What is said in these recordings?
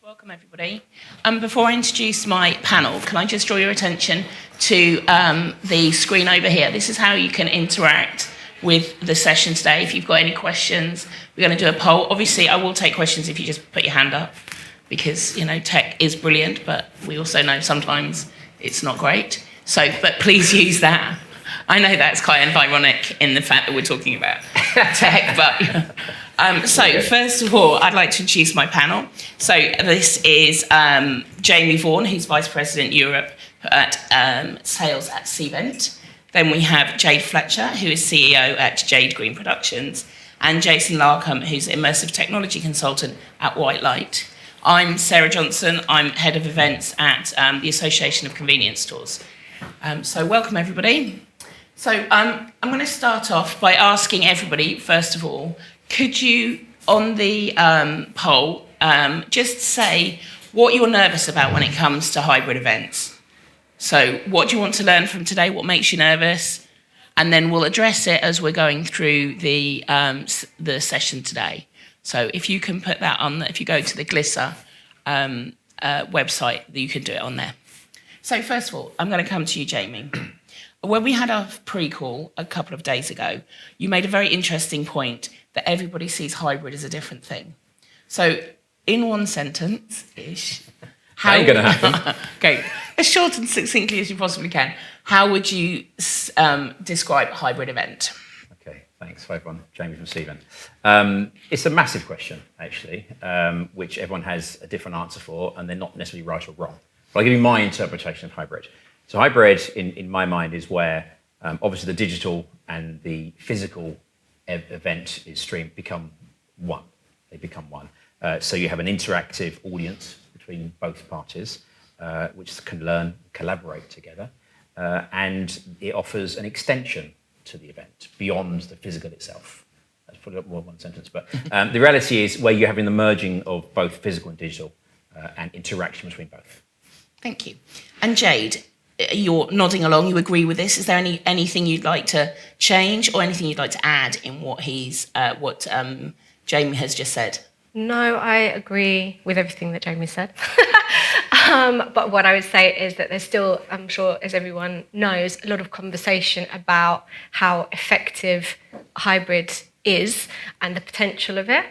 Welcome, everybody. Before I introduce my panel, can I just draw your attention to the screen over here? This is how you can interact with the session today. If you've got any questions, we're going to do a poll. Obviously, I will take questions if you just put your hand up, because, you know, tech is brilliant, but we also know sometimes it's not great. So, but please use that. I know that's kind of ironic in the fact that we're talking about tech, but... So first of all, I'd like to introduce my panel. So this is Jamie Vaughan, who's Vice President Europe at Sales at Cvent. Then we have Jade Fletcher, who is CEO at Jade Green Productions, and Jason Larkham, who's Immersive Technology Consultant at White Light. I'm Sarah Johnson. I'm Head of Events at the Association of Convenience Stores. So welcome, everybody. So I'm going to start off by asking everybody, first of all, could you, on the poll, just say what you're nervous about when it comes to hybrid events? So what do you want to learn from today? What makes you nervous? And then we'll address it as we're going through the session today. So if you can put that on, if you go to the Glisser website, you can do it on there. So first of all, I'm going to come to you, Jamie. When we had our pre-call a couple of days ago, you made a very interesting point that everybody sees hybrid as a different thing. So, in one sentence-ish... That ain't going to happen. Okay, as short and succinctly as you possibly can, how would you describe a hybrid event? Okay, thanks. Hi, everyone. Jamie from Cvent. It's a massive question, actually, which everyone has a different answer for, and they're not necessarily right or wrong. But I'll give you my interpretation of hybrid. So hybrid, in my mind, is where obviously the digital and the physical event is streamed become one. They become one. So you have an interactive audience between both parties, which can learn, collaborate together, and it offers an extension to the event beyond the physical itself. That's probably more than one sentence, but the reality is where you're having the merging of both physical and digital and interaction between both. Thank you. And Jade, you're nodding along, you agree with this. Is there anything you'd like to change or anything you'd like to add in what Jamie has just said? No, I agree with everything that Jamie said. But what I would say is that there's still, I'm sure, as everyone knows, a lot of conversation about how effective hybrid is and the potential of it.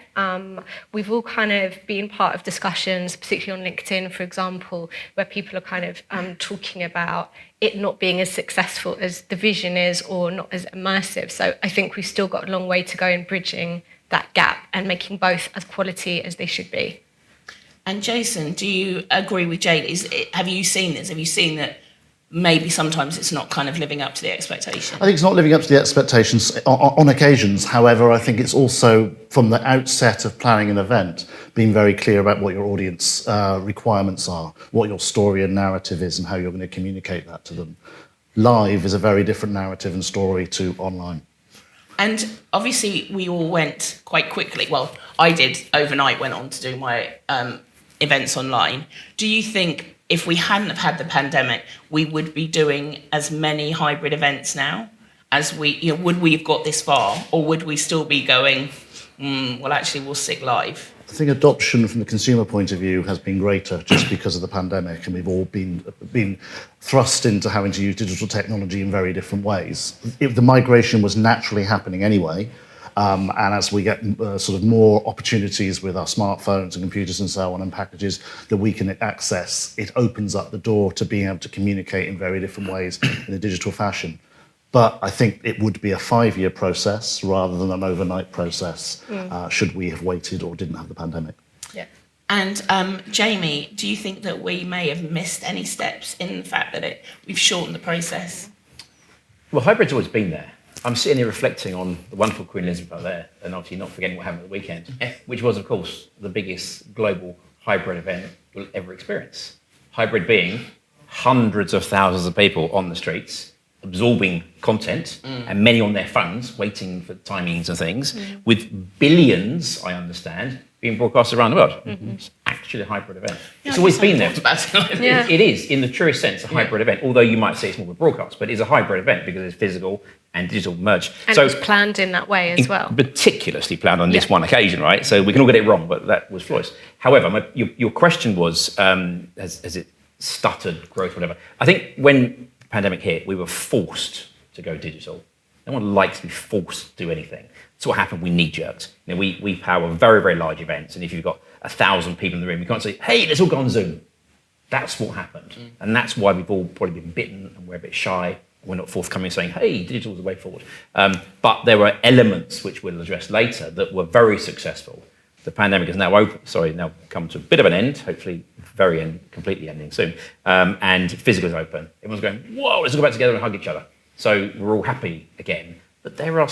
We've all kind of been part of discussions, particularly on LinkedIn, for example, where people are kind of talking about it not being as successful as the vision is or not as immersive. So I think we've still got a long way to go in bridging that gap and making both as quality as they should be. And Jason, do you agree with Jade? Have you seen this? Have you seen that maybe sometimes it's not kind of living up to the expectation? I think it's not living up to the expectations on occasions. However, I think it's also, from the outset of planning an event, being very clear about what your audience requirements are, what your story and narrative is, and how you're going to communicate that to them. Live is a very different narrative and story to online. And obviously, we all went quite quickly. Well, I did overnight, went on to do my events online. Do you think if we hadn't have had the pandemic, we would be doing as many hybrid events now as would we have got this far, or would we still be going, well, actually, we'll stick live? I think adoption from the consumer point of view has been greater just because of the pandemic, and we've all been thrust into having to use digital technology in very different ways. If the migration was naturally happening anyway, and as we get sort of more opportunities with our smartphones and computers and so on and packages that we can access, it opens up the door to being able to communicate in very different ways in a digital fashion. But I think it would be a 5-year process rather than an overnight process should we have waited or didn't have the pandemic. Yeah. And Jamie, do you think that we may have missed any steps in the fact that we've shortened the process? Well, hybrid's always been there. I'm sitting here reflecting on the wonderful Queen Elizabeth up there, and obviously not forgetting what happened at the weekend, which was, of course, the biggest global hybrid event we'll ever experience. Hybrid being hundreds of thousands of people on the streets absorbing content and many on their phones waiting for timings and things, with billions, I understand, being broadcast around the world. It's actually a hybrid event. It's always been there. It is, in the truest sense, a hybrid event, although you might say it's more of a broadcast, but it's a hybrid event because it's physical and digital merged. And it was planned in that way as well. Meticulously planned on this one occasion, right? So we can all get it wrong, but that was flawless. However, your question was, has it stuttered growth, whatever? I think when the pandemic hit, we were forced to go digital. No one likes to be forced to do anything. That's what happened. We knee-jerked. We power very, very large events, and if you've got 1,000 people in the room, you can't say, hey, let's all go on Zoom. That's what happened. And that's why we've all probably been bitten and we're a bit shy. We're not forthcoming saying, hey, digital is the way forward. But there were elements which we'll address later that were very successful. The pandemic is now now come to a bit of an end, hopefully very end, completely ending soon. And physical is open. Everyone's going, whoa, let's all go back together and hug each other. So we're all happy again. But there are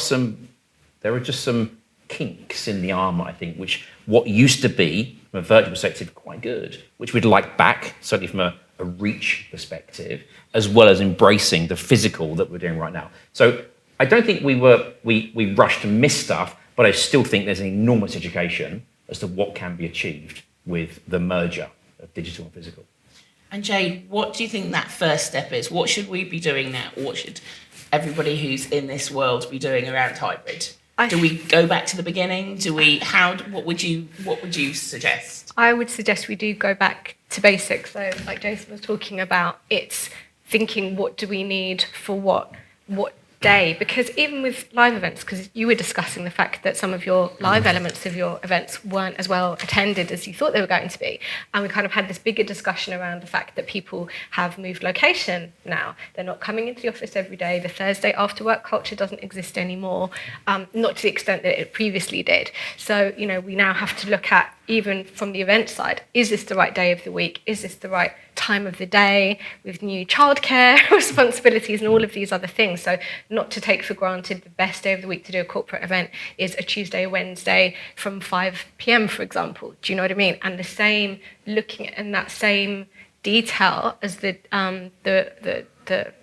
just some kinks in the armour, I think, which what used to be, from a virtual perspective, quite good, which we'd like back, certainly from a reach perspective, as well as embracing the physical that we're doing right now. So I don't think we rushed to miss stuff, but I still think there's an enormous education as to what can be achieved with the merger of digital and physical. And Jade, what do you think that first step is? What should we be doing now? What should everybody who's in this world be doing around hybrid? Do we go back to the beginning? What would you suggest? I would suggest we do go back to basics. So like Jason was talking about, it's thinking what do we need for what day, because even with live events, because you were discussing the fact that some of your live elements of your events weren't as well attended as you thought they were going to be, and we kind of had this bigger discussion around the fact that people have moved location now. They're not coming into the office every day. The Thursday after work culture doesn't exist anymore, not to the extent that it previously did. So, we now have to look at, even from the event side, is this the right day of the week? Is this the right time of the day, with new childcare responsibilities and all of these other things? So not to take for granted the best day of the week to do a corporate event is a Tuesday or Wednesday from 5 p.m, for example. Do you know what I mean? And the same, looking at in that same detail as the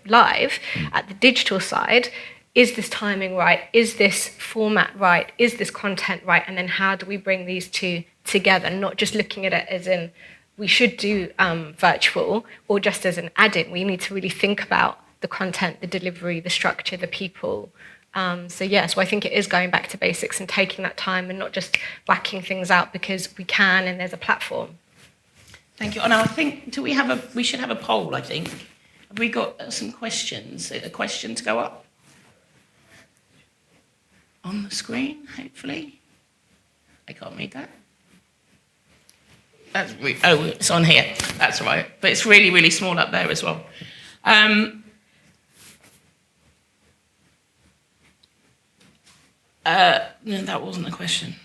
live, at the digital side, is this timing right? Is this format right? Is this content right? And then how do we bring these two together? Not just looking at it as in, we should do virtual, or just as an add-in. We need to really think about the content, the delivery, the structure, the people. So I think it is going back to basics and taking that time and not just whacking things out because we can and there's a platform. Thank you. And I think, we should have a poll, I think. Have we got some questions? A question to go up? On the screen, hopefully. I can't read that. It's on here. That's right. But it's really, really small up there as well. No, that wasn't a question.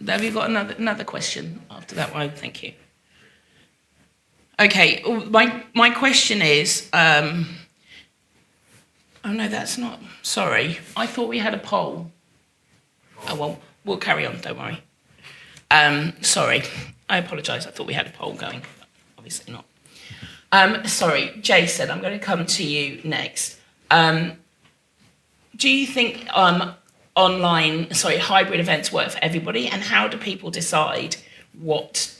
Have you got another question after that one? Thank you. Okay. My question is. Oh no, that's not. Sorry, I thought we had a poll. Oh well, we'll carry on. Don't worry. Sorry, I apologise. I thought we had a poll going. Obviously not. Sorry, Jason, I'm going to come to you next. Do you think hybrid events work for everybody? And how do people decide what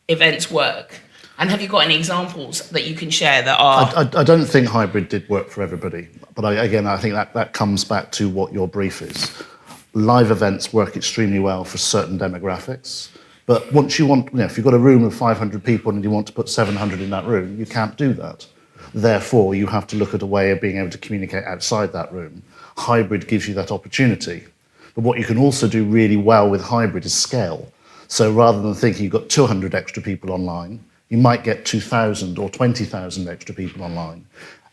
events work? And have you got any examples that you can share that are... I don't think hybrid did work for everybody. But I think that comes back to what your brief is. Live events work extremely well for certain demographics. But once you want, if you've got a room of 500 people and you want to put 700 in that room, you can't do that. Therefore, you have to look at a way of being able to communicate outside that room. Hybrid gives you that opportunity. But what you can also do really well with hybrid is scale. So rather than thinking you've got 200 extra people online, you might get 2,000 or 20,000 extra people online.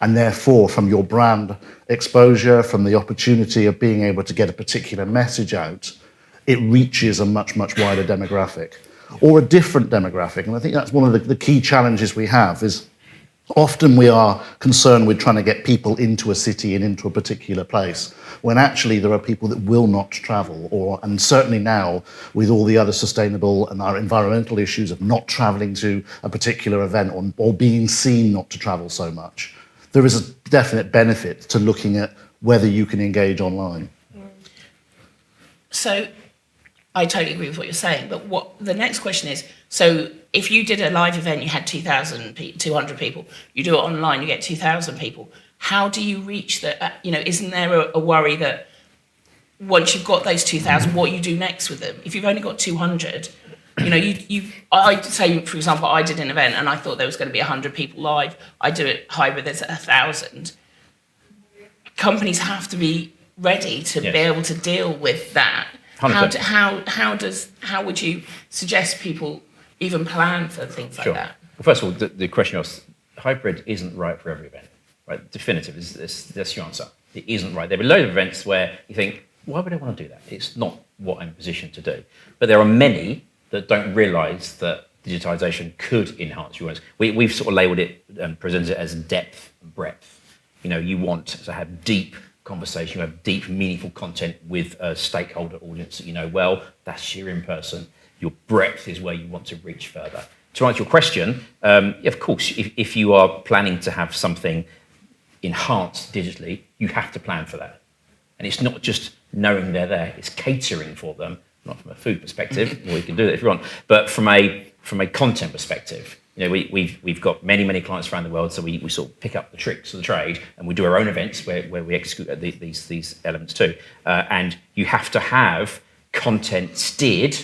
And therefore, from your brand exposure, from the opportunity of being able to get a particular message out, it reaches a much, much wider demographic, or a different demographic. And I think that's one of the key challenges we have is often we are concerned with trying to get people into a city and into a particular place, when actually there are people that will not travel, and certainly now with all the other sustainable and our environmental issues of not travelling to a particular event or being seen not to travel so much, there is a definite benefit to looking at whether you can engage online. So I totally agree with what you're saying, but what the next question is, so if you did a live event, you had 200 people, you do it online, you get 2,000 people, how do you reach that? Isn't there a worry that once you've got those 2,000, what you do next with them? If you've only got 200, I'd say, for example, I did an event and I thought there was going to be 100 people live. I do it hybrid, there's 1,000. Companies have to be ready to be able to deal with that. 100%. How would you suggest people even plan for things like that? Well, first of all, the question was, hybrid isn't right for every event, right? Definitive, that's your answer. It isn't right. There are loads of events where you think, why would I want to do that? It's not what I'm positioned to do. But there are many that don't realise that digitisation could enhance your audience. We've sort of labelled it and presented it as depth and breadth. You want to have deep conversation, you have deep, meaningful content with a stakeholder audience that you know well. That's your in-person. Your breadth is where you want to reach further. To answer your question, of course, if you are planning to have something enhanced digitally, you have to plan for that. And it's not just knowing they're there, it's catering for them, not from a food perspective, or you can do that if you want, but from a content perspective. We've got many clients around the world, so we sort of pick up the tricks of the trade, and we do our own events where we execute these elements too. And you have to have content steered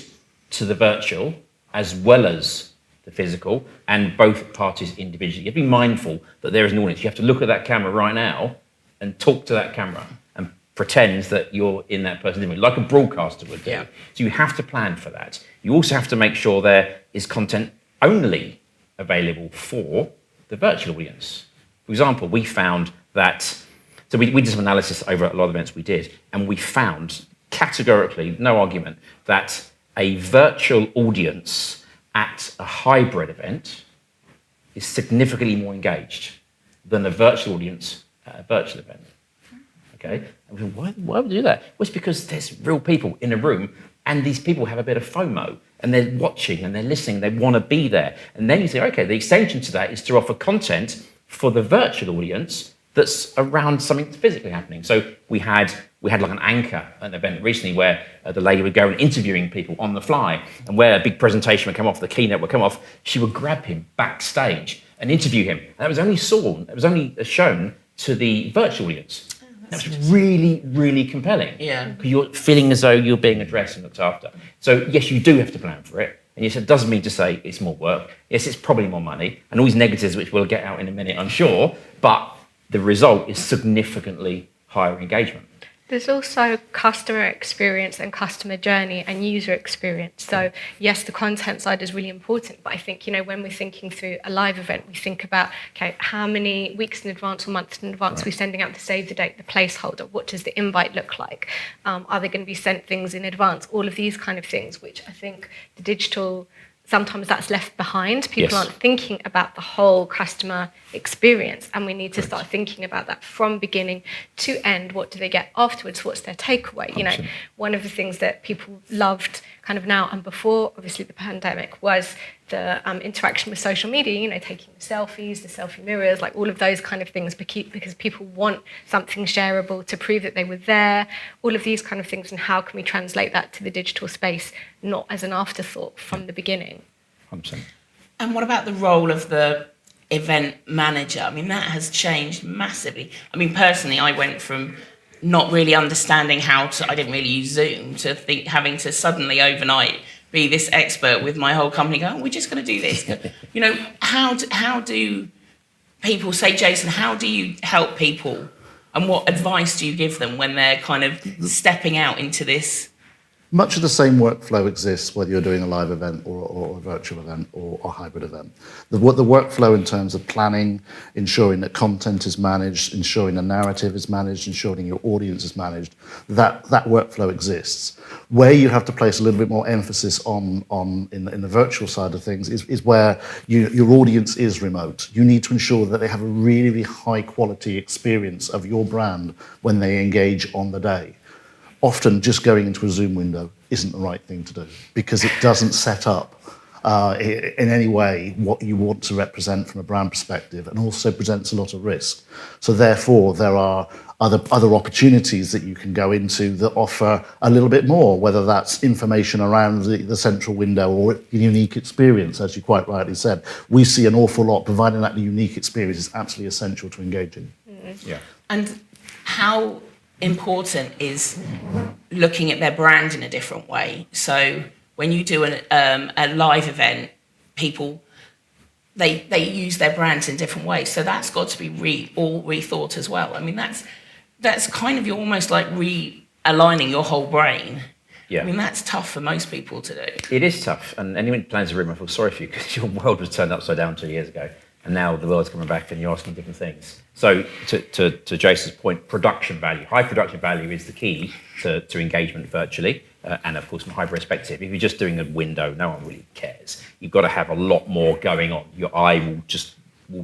to the virtual as well as the physical, and both parties individually. You have to be mindful that there is an audience. You have to look at that camera right now and talk to that camera and pretend that you're in that person's image, like a broadcaster would do. Yeah. So you have to plan for that. You also have to make sure there is content only available for the virtual audience. For example, we found that, so we did some analysis over a lot of events we did, and we found categorically, no argument, that a virtual audience at a hybrid event is significantly more engaged than a virtual audience at a virtual event. Okay? And we said, why would we do that? Well, it's because there's real people in a room, and these people have a bit of FOMO, and they're watching and they're listening, they want to be there. And then you say, okay, the extension to that is to offer content for the virtual audience that's around something that's physically happening. So we had like an anchor at an event recently where the lady would go and interviewing people on the fly, and where a big presentation would come off, the keynote would come off, she would grab him backstage and interview him. And that was only shown to the virtual audience. That's really, really compelling. Yeah. Because you're feeling as though you're being addressed and looked after. So yes, you do have to plan for it. And yes, it doesn't mean to say it's more work. Yes, it's probably more money. And all these negatives, which we'll get out in a minute, I'm sure. But the result is significantly higher engagement. There's also customer experience and customer journey and user experience. So yes, the content side is really important, but I think, when we're thinking through a live event, we think about, okay, how many weeks in advance or months in advance are we sending out the save the date, the placeholder? What does the invite look like? Are they going to be sent things in advance? All of these kind of things, which I think the digital, sometimes that's left behind. People aren't thinking about the whole customer experience, and we need to start thinking about that from beginning to end. What do they get afterwards? What's their takeaway? One of the things that people loved kind of now and before, obviously, the pandemic was the interaction with social media, taking the selfies, the selfie mirrors, like all of those kind of things, because people want something shareable to prove that they were there, all of these kind of things, and how can we translate that to the digital space, not as an afterthought from the beginning? 100%. And what about the role of the event manager? I mean, that has changed massively. I mean, personally, I went from not really understanding I didn't really use Zoom, to having to suddenly overnight be this expert with my whole company going, we're just going to do this. How do people say, Jason, how do you help people, and what advice do you give them when they're kind of stepping out into this? Much of the same workflow exists whether you're doing a live event or a virtual event or a hybrid event. The workflow in terms of planning, ensuring that content is managed, ensuring the narrative is managed, ensuring your audience is managed, that workflow exists. Where you have to place a little bit more emphasis on in the virtual side of things is where your audience is remote. You need to ensure that they have a really, really high quality experience of your brand when they engage on the day. Often just going into a Zoom window isn't the right thing to do because it doesn't set up in any way what you want to represent from a brand perspective, and also presents a lot of risk. So therefore, there are other opportunities that you can go into that offer a little bit more, whether that's information around the central window or unique experience, as you quite rightly said. We see an awful lot. Providing that unique experience is absolutely essential to engage in. Yeah. And how important is looking at their brand in a different way? So when you do a live event, people, they use their brands in different ways. So that's got to be rethought as well. I mean, that's kind of, you're almost like realigning your whole brain. Yeah. I mean, that's tough for most people to do. It is tough. And anyone who plans a room, I feel sorry for you because your world was turned upside down 2 years ago. And now the world's coming back and you're asking different things. So to Jason's point, production value, high production value is the key to engagement virtually. And of course, from a hybrid perspective, if you're just doing a window, no one really cares. You've got to have a lot more going on. Your eye will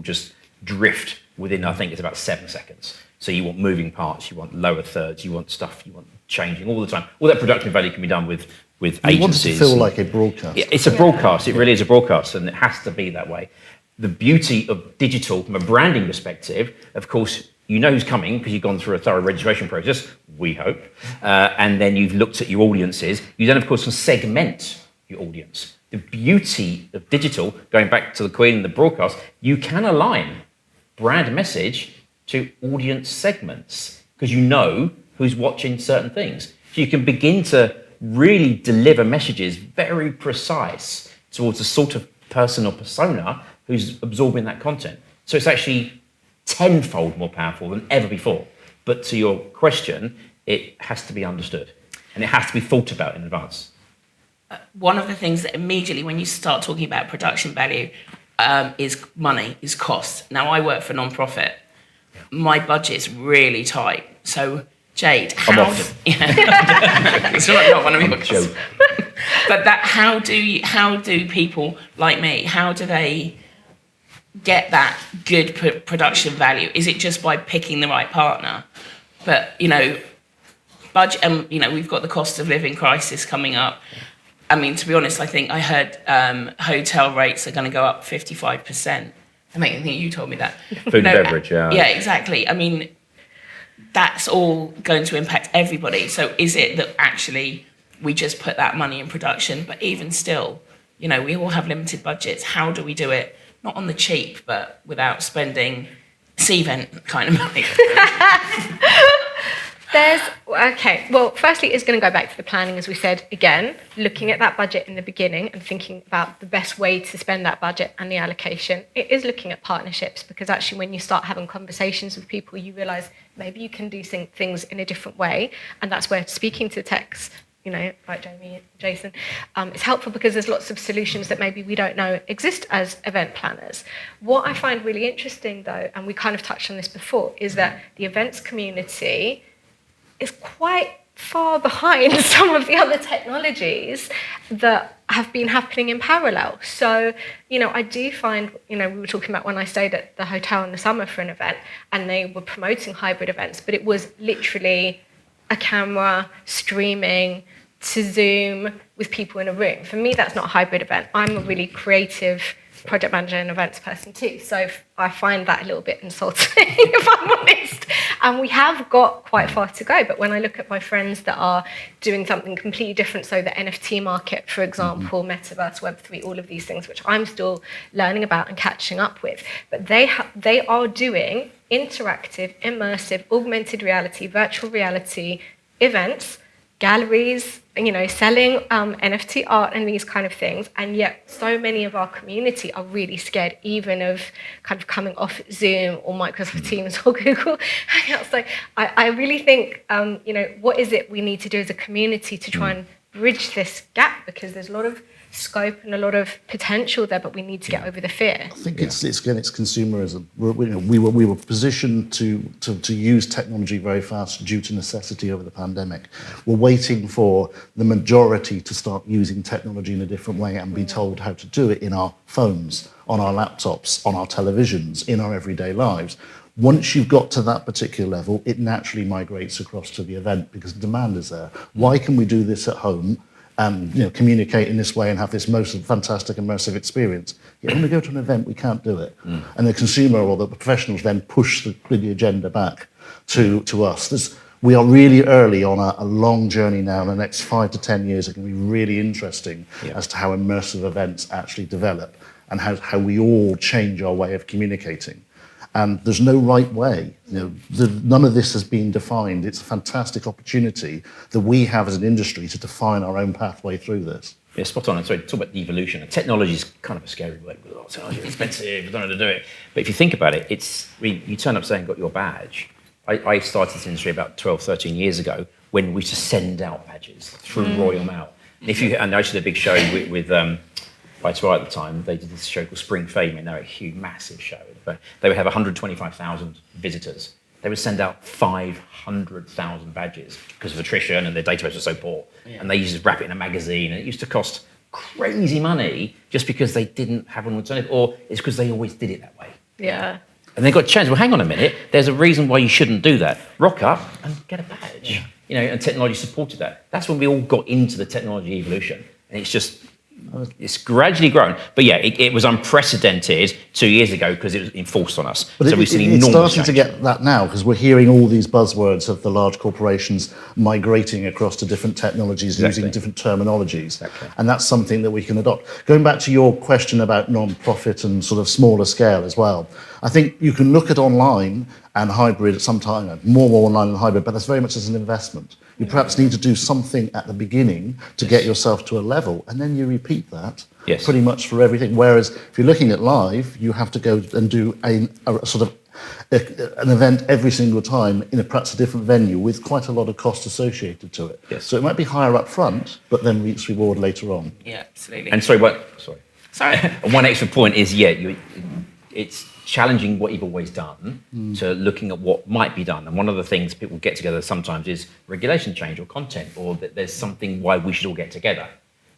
just drift within, I think it's about 7 seconds. So you want moving parts, you want lower thirds, you want stuff, you want changing all the time. All that production value can be done with agencies. You want it to feel like a broadcast. Yeah, it's a broadcast. It really is a broadcast, and it has to be that way. The beauty of digital from a branding perspective, of course, you know who's coming because you've gone through a thorough registration process, we hope, and then you've looked at your audiences. You then, of course, can segment your audience. The beauty of digital, going back to the Queen and the broadcast, you can align brand message to audience segments because you know who's watching certain things. So you can begin to really deliver messages very precise towards a sort of person or persona who's absorbing that content. So it's actually tenfold more powerful than ever before. But to your question, it has to be understood and it has to be thought about in advance. One of the things that immediately when you start talking about production value is money, is cost. Now, I work for a non-profit. My budget's really tight. So, Jade, how... it's not one of yours. But how do people like me, how do they get that good production value? Is it just by picking the right partner? But, budget, we've got the cost of living crisis coming up. I mean, to be honest, I think I heard hotel rates are going to go up 55%. I think you told me that. Food and beverage, yeah. Yeah, exactly. I mean, that's all going to impact everybody. So is it that actually we just put that money in production? But even still, we all have limited budgets. How do we do it? Not on the cheap, but without spending C-Vent kind of money. Well, firstly, it's going to go back to the planning, as we said, again, looking at that budget in the beginning and thinking about the best way to spend that budget and the allocation. It is looking at partnerships because actually when you start having conversations with people, you realise maybe you can do things in a different way. And that's where speaking to techs, like Jamie and Jason, it's helpful because there's lots of solutions that maybe we don't know exist as event planners. What I find really interesting, though, and we kind of touched on this before, is that the events community is quite far behind some of the other technologies that have been happening in parallel. So, I do find, we were talking about when I stayed at the hotel in the summer for an event and they were promoting hybrid events, but it was literally a camera streaming to Zoom with people in a room. For me, that's not a hybrid event. I'm a really creative project manager and events person too. So I find that a little bit insulting, if I'm honest. And we have got quite far to go. But when I look at my friends that are doing something completely different, so the NFT market, for example, metaverse, Web3, all of these things, which I'm still learning about and catching up with, but they are doing interactive, immersive, augmented reality, virtual reality events, galleries, selling NFT art and these kind of things. And yet so many of our community are really scared even of kind of coming off Zoom or Microsoft Teams or Google Hangouts. So I really think, what is it we need to do as a community to try and bridge this gap? Because there's a lot of scope and a lot of potential there, but we need to get over the fear. I think it's consumerism. We were positioned to use technology very fast due to necessity over the pandemic. We're waiting for the majority to start using technology in a different way and be told how to do it in our phones, on our laptops, on our televisions, in our everyday lives. Once you've got to that particular level, it naturally migrates across to the event because the demand is there. Why can we do this at home and communicate in this way and have this most fantastic immersive experience. Yet when we go to an event, we can't do it. And the consumer or the professionals then push the agenda back to us. We are really early on a long journey now. The next 5 to 10 years are going to be really interesting as to how immersive events actually develop and how we all change our way of communicating. And there's no right way. None of this has been defined. It's a fantastic opportunity that we have as an industry to define our own pathway through this. Yeah, spot on. And so talk about the evolution. Technology is kind of a scary word. Oh, technology is expensive. I don't know how to do it. But if you think about it, you turn up saying got your badge. I started this industry about 12, 13 years ago when we used to send out badges through Royal Mail. And I actually did a big show with Y2I at the time. They did this show called Spring Fame, and they're a huge, massive show. But they would have 125,000 visitors. They would send out 500,000 badges because of attrition, and their database was so poor. And they used to wrap it in a magazine, and it used to cost crazy money just because they didn't have an alternative, or it's because they always did it that way. Yeah. And they got changed. Well, hang on a minute. There's a reason why you shouldn't do that. Rock up and get a badge. And technology supported that. That's when we all got into the technology evolution. And it's gradually grown. But yeah, it was unprecedented 2 years ago because it was enforced on us. But we've seen it's enormous starting to change. get that now because we're hearing all these buzzwords of the large corporations migrating across to different technologies, using different terminologies. And that's something that we can adopt. Going back to your question about non-profit and sort of smaller scale as well, I think you can look at online and hybrid at some time, more online and hybrid, but that's very much as an investment. You perhaps need to do something at the beginning to get yourself to a level, and then you repeat that pretty much for everything. Whereas if you're looking at live, you have to go and do a sort of an event every single time in perhaps a different venue with quite a lot of cost associated to it. So it might be higher up front, but then reaps reward later on. Yeah, absolutely. And sorry. One extra point is, it's challenging what you've always done to looking at what might be done. And one of the things people get together sometimes is regulation change or content, or that there's something why we should all get together.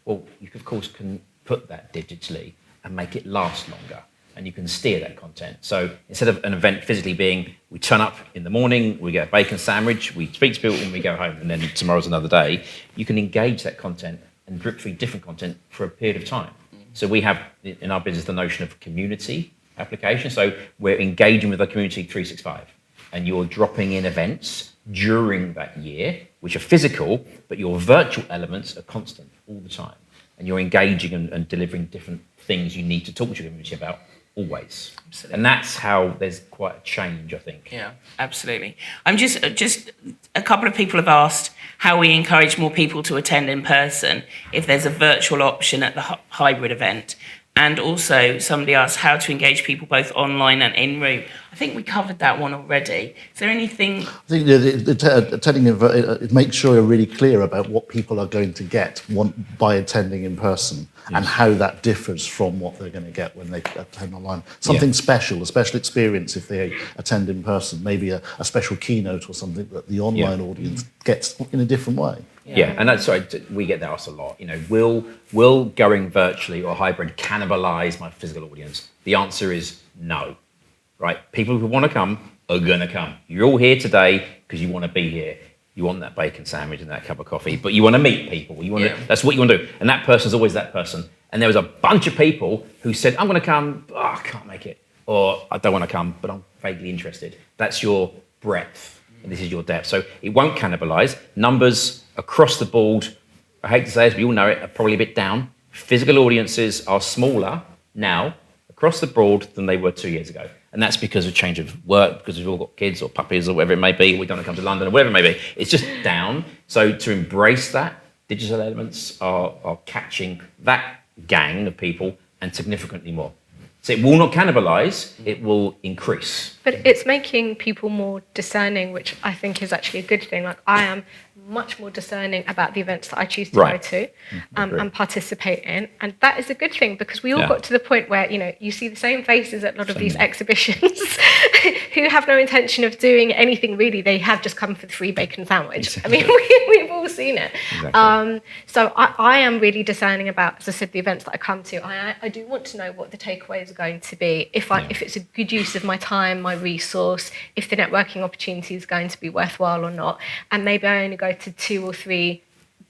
Well, you of course can put that digitally and make it last longer, and you can steer that content. So instead of an event physically being, we turn up in the morning, we get a bacon sandwich, we speak to people and we go home, and then tomorrow's another day, you can engage that content and drip feed different content for a period of time. So we have in our business the notion of community application. So we're engaging with the community 365, and you're dropping in events during that year, which are physical, but your virtual elements are constant all the time. And you're engaging and delivering different things you need to talk to your community about always. Absolutely. And that's how there's quite a change, I think. Yeah, absolutely. I'm just a couple of people have asked how we encourage more people to attend in person if there's a virtual option at the hybrid event. And also, somebody asked how to engage people both online and in room. I think we covered that one already. Is there anything? I think it makes sure you're really clear about what people are going to get by attending in person and how that differs from what they're going to get when they attend online. Something special, a special experience if they attend in person, maybe a special keynote or something that the online audience gets in a different way. Yeah, and that's we get that asked a lot. Will going virtually or hybrid cannibalize my physical audience? The answer is no. Right? People who want to come are going to come. You're all here today because you want to be here. You want that bacon sandwich and that cup of coffee, but you want to meet people. That's what you want to do. And that person's always that person. And there was a bunch of people who said, I'm going to come, but I can't make it. Or I don't want to come, but I'm vaguely interested. That's your breadth. And this is your depth. So it won't cannibalize. Numbers across the board, I hate to say this, we all know it, are probably a bit down. Physical audiences are smaller now across the board than they were 2 years ago. And that's because of change of work, because we've all got kids or puppies or whatever it may be. We don't want to come to London or whatever it may be. It's just down. So to embrace that, digital elements are catching that gang of people and significantly more. So it will not cannibalize, it will increase. But it's making people more discerning, which I think is actually a good thing. Like, I am much more discerning about the events that I choose to go to and participate in. And that is a good thing, because we all got to the point where, you see the same faces at a lot of these exhibitions who have no intention of doing anything really. They have just come for the free bacon sandwich. Exactly. I mean, we've all seen it. Exactly. So I am really discerning about, as I said, the events that I come to. I do want to know what the takeaways are going to be, if it's a good use of my time, my resource, if the networking opportunity is going to be worthwhile or not. And maybe I only go to 2 or 3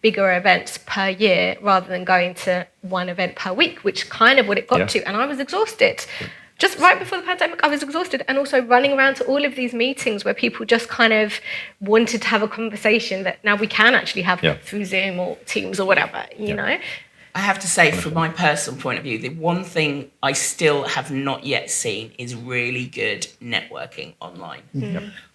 bigger events per year rather than going to one event per week, which kind of what it got to. And I was exhausted. Just right before the pandemic, I was exhausted. And also running around to all of these meetings where people just kind of wanted to have a conversation that now we can actually have through Zoom or Teams or whatever, you know? I have to say, from my personal point of view, the one thing I still have not yet seen is really good networking online.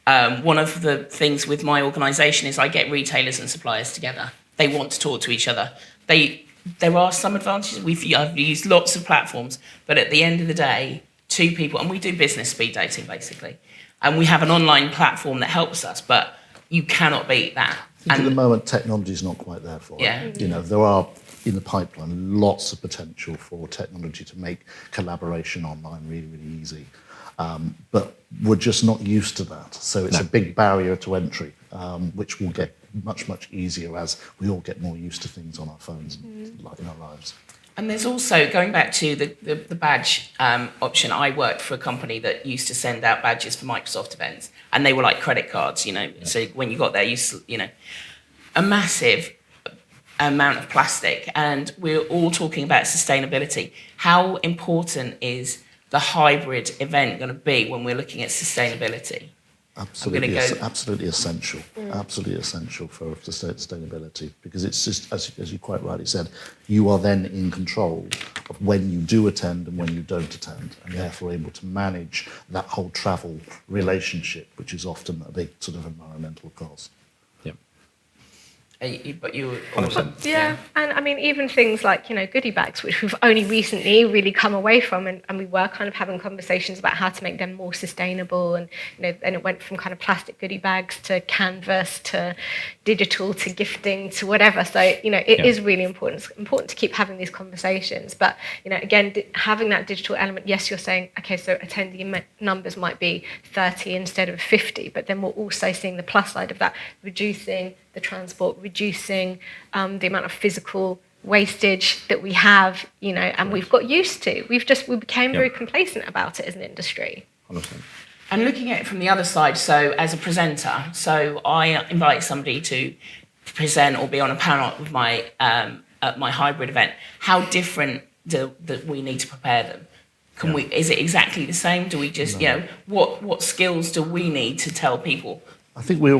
One of the things with my organisation is I get retailers and suppliers together. They want to talk to each other. There are some advantages. I've used lots of platforms, but at the end of the day, two people, and we do business speed dating basically, and we have an online platform that helps us, but you cannot beat that. At the moment, technology is not quite there for it. You know, there are in the pipeline lots of potential for technology to make collaboration online really, really easy. But we're just not used to that. So it's a big barrier to entry, which will get much, much easier as we all get more used to things on our phones and in our lives. And there's also, going back to the badge option, I worked for a company that used to send out badges for Microsoft events, and they were like credit cards, you know. So when you got there, you know, a massive amount of plastic. And we're all talking about sustainability. How important is the hybrid event going to be when we're looking at sustainability? Absolutely, absolutely essential. Absolutely essential for sustainability, because it's just, as you quite rightly said, you are then in control of when you do attend and when you don't attend, and therefore able to manage that whole travel relationship, which is often a big sort of environmental cost. But you, and I mean, even things like, you know, goodie bags, which we've only recently really come away from, and we were kind of having conversations about how to make them more sustainable, and you know, and it went from kind of plastic goodie bags to canvas to digital to gifting to whatever. So you know, it is really important. It's important to keep having these conversations, but you know, again, having that digital element. Yes, you're saying, okay, so attendee numbers might be 30 instead of 50, but then we're also seeing the plus side of that, reducing the transport, reducing the amount of physical wastage that we have, you know, and we've got used to. We became very complacent about it as an industry. 100%. And looking at it from the other side, so as a presenter, so I invite somebody to present or be on a panel with my at my hybrid event. How different do we need to prepare them? Is it exactly the same? Do we just, you know, what skills do we need to tell people? I think we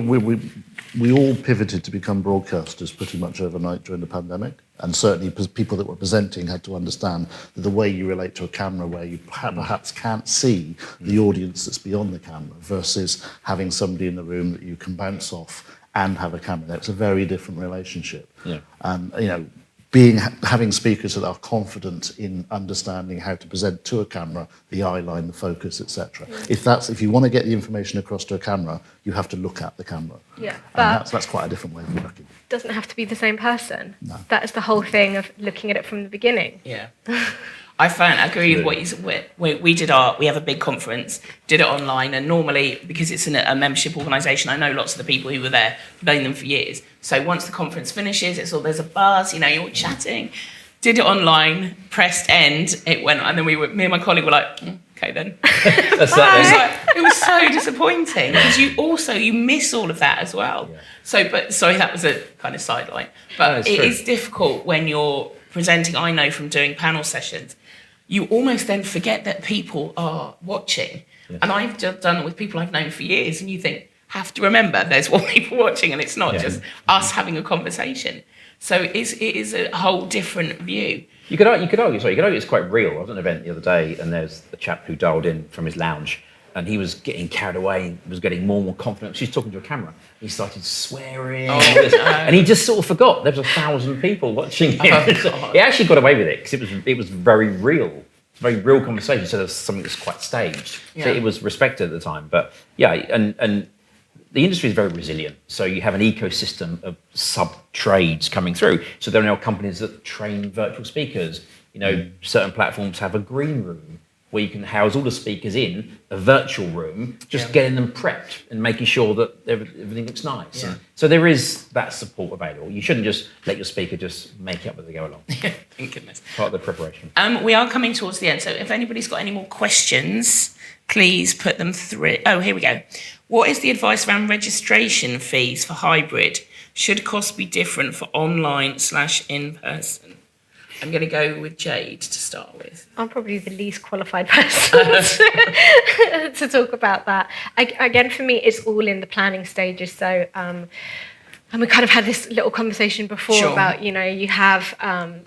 all pivoted to become broadcasters pretty much overnight during the pandemic. And certainly people that were presenting had to understand that the way you relate to a camera, where you perhaps can't see the audience that's beyond the camera, versus having somebody in the room that you can bounce off and have a camera there. It's a very different relationship. And, you know, having speakers that are confident in understanding how to present to a camera, the eye line, the focus, etc. If you want to get the information across to a camera, you have to look at the camera. But that's quite a different way of working. It doesn't have to be the same person. No. That is the whole thing of looking at it from the beginning. I agree with what you said. We have a big conference, did it online, and normally, because it's a membership organisation, I know lots of the people who were there, I've known them for years. So once the conference finishes, there's a buzz, you know, you're all chatting. Did it online, pressed end, it went, and then me and my colleague were like, okay then. It was so disappointing, because you miss all of that as well. Sorry, that was a kind of sideline. But it is difficult when you're presenting. I know from doing panel sessions, you almost then forget that people are watching. And I've just done it with people I've known for years, and you have to remember there's more people watching, and it's not just us having a conversation. So it is a whole different view. You could argue it's quite real. I was at an event the other day, and there's a chap who dialed in from his lounge, and he was getting carried away, was getting more and more confident. She's talking to a camera. He started swearing, and he just sort of forgot there was 1,000 people watching him. He actually got away with it because it was very real. It's a very real conversation. So there's something that's quite staged. So it was respected at the time. But and the industry is very resilient. So you have an ecosystem of sub-trades coming through. So there are now companies that train virtual speakers. You know, certain platforms have a green room where you can house all the speakers in a virtual room, just getting them prepped and making sure that everything looks nice. And so there is that support available. You shouldn't just let your speaker just make it up as they go along. Thank goodness. Part of the preparation. We are coming towards the end, so if anybody's got any more questions, please put them through. Oh, here we go. What is the advice around registration fees for hybrid? Should costs be different for online/in-person? I'm going to go with Jade to start with. I'm probably the least qualified person to talk about that. Again, for me, it's all in the planning stages. So, and we kind of had this little conversation before about, you have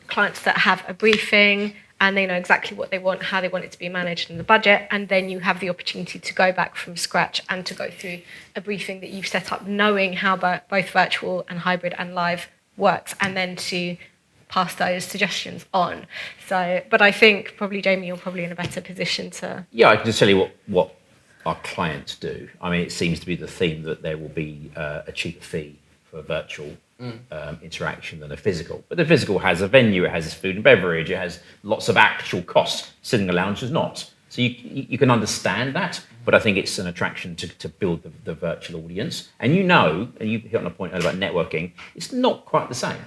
clients that have a briefing and they know exactly what they want, how they want it to be managed in the budget, and then you have the opportunity to go back from scratch and to go through a briefing that you've set up, knowing how both virtual and hybrid and live works, and then to pass those suggestions on. So, but I think probably, Jamie, you're probably in a better position to... Yeah, I can just tell you what our clients do. I mean, it seems to be the theme that there will be a cheaper fee for a virtual interaction than a physical. But the physical has a venue, it has food and beverage, it has lots of actual costs. Sitting in a lounge does not. So you can understand that, but I think it's an attraction to build the virtual audience. And and you hit on a point earlier about networking, it's not quite the same.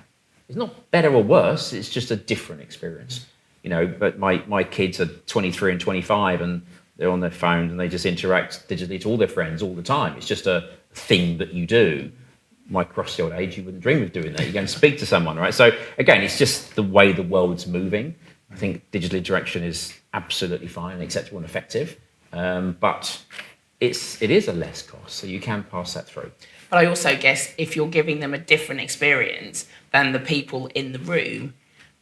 It's not better or worse, it's just a different experience. But my kids are 23 and 25 and they're on their phones and they just interact digitally to all their friends all the time. It's just a thing that you do. My cross the old age, you wouldn't dream of doing that. You go and speak to someone, right? So again, it's just the way the world's moving. I think digital interaction is absolutely fine, acceptable and effective. But it is a less cost, so you can pass that through. But I also guess if you're giving them a different experience than the people in the room,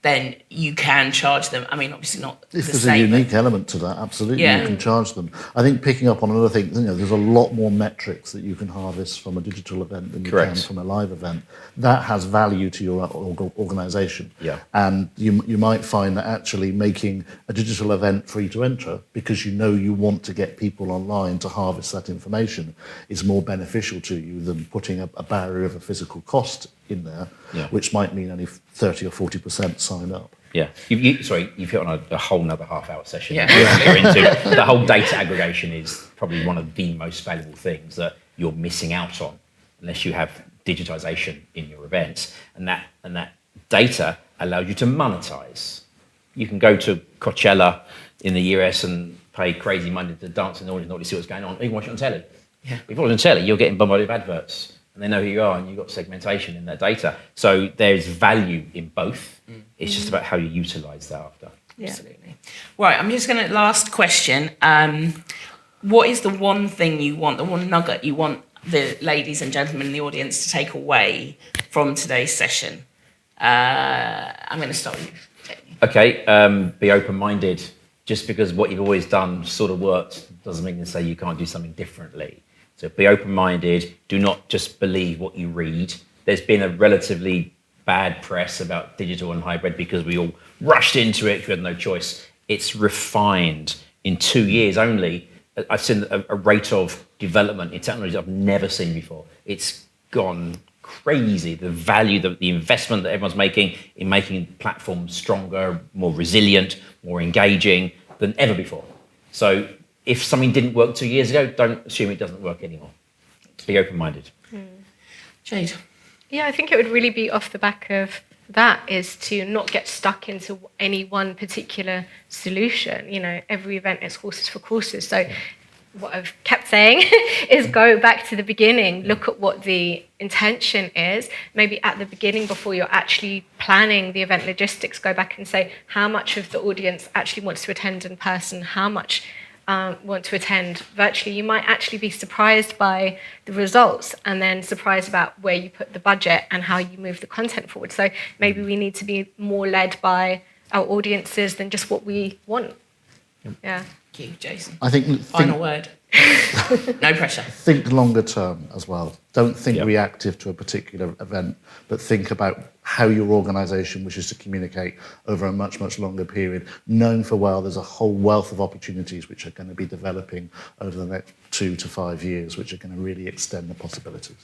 then you can charge them. I mean, obviously not if the there's same. a unique element to that, absolutely, Yeah. you can charge them. I think picking up on another thing, there's a lot more metrics that you can harvest from a digital event than you can from a live event. That has value to your organisation. Yeah. And you might find that actually making a digital event free to enter, because you want to get people online to harvest that information, is more beneficial to you than putting a barrier of a physical cost in there, which might mean only 30 or 40% sign up. Yeah, you've hit on a whole nother half-hour session. Yeah. The whole data aggregation is probably one of the most valuable things that you're missing out on unless you have digitization in your events, and that data allows you to monetize. You can go to Coachella in the US and pay crazy money to dance in the audience, not to see what's going on. You can watch it on telly. Yeah. If you watch it on telly, you're getting bombarded with adverts. And they know who you are, and you've got segmentation in that data. So there's value in both. It's just about how you utilise that after. Yeah. Absolutely. Right, I'm just going to, last question. What is the one thing you want, the one nugget you want the ladies and gentlemen in the audience to take away from today's session? I'm going to start with you. Okay, be open-minded. Just because what you've always done sort of worked doesn't mean to say you can't do something differently. So be open-minded, do not just believe what you read. There's been a relatively bad press about digital and hybrid because we all rushed into it, we had no choice. It's refined in 2 years only. I've seen a rate of development in technology I've never seen before. It's gone crazy, the value, the investment that everyone's making in making platforms stronger, more resilient, more engaging than ever before. So if something didn't work 2 years ago, don't assume it doesn't work anymore. Be open-minded. Jade? Yeah, I think it would really be off the back of that, is to not get stuck into any one particular solution. Every event is horses for courses. So what I've kept saying is go back to the beginning, look at what the intention is. Maybe at the beginning, before you're actually planning the event logistics, go back and say how much of the audience actually wants to attend in person, how much want to attend virtually. You might actually be surprised by the results, and then surprised about where you put the budget and how you move the content forward. So maybe we need to be more led by our audiences than just what we want. Yeah. Thank you, Jason. I think Final word. No pressure. Think longer term as well. Don't think reactive to a particular event, but think about how your organisation wishes to communicate over a much, much longer period, knowing for well there's a whole wealth of opportunities which are going to be developing over the next 2 to 5 years, which are going to really extend the possibilities.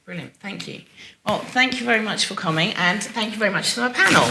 Brilliant, thank you. Well, thank you very much for coming, and thank you very much to our panel.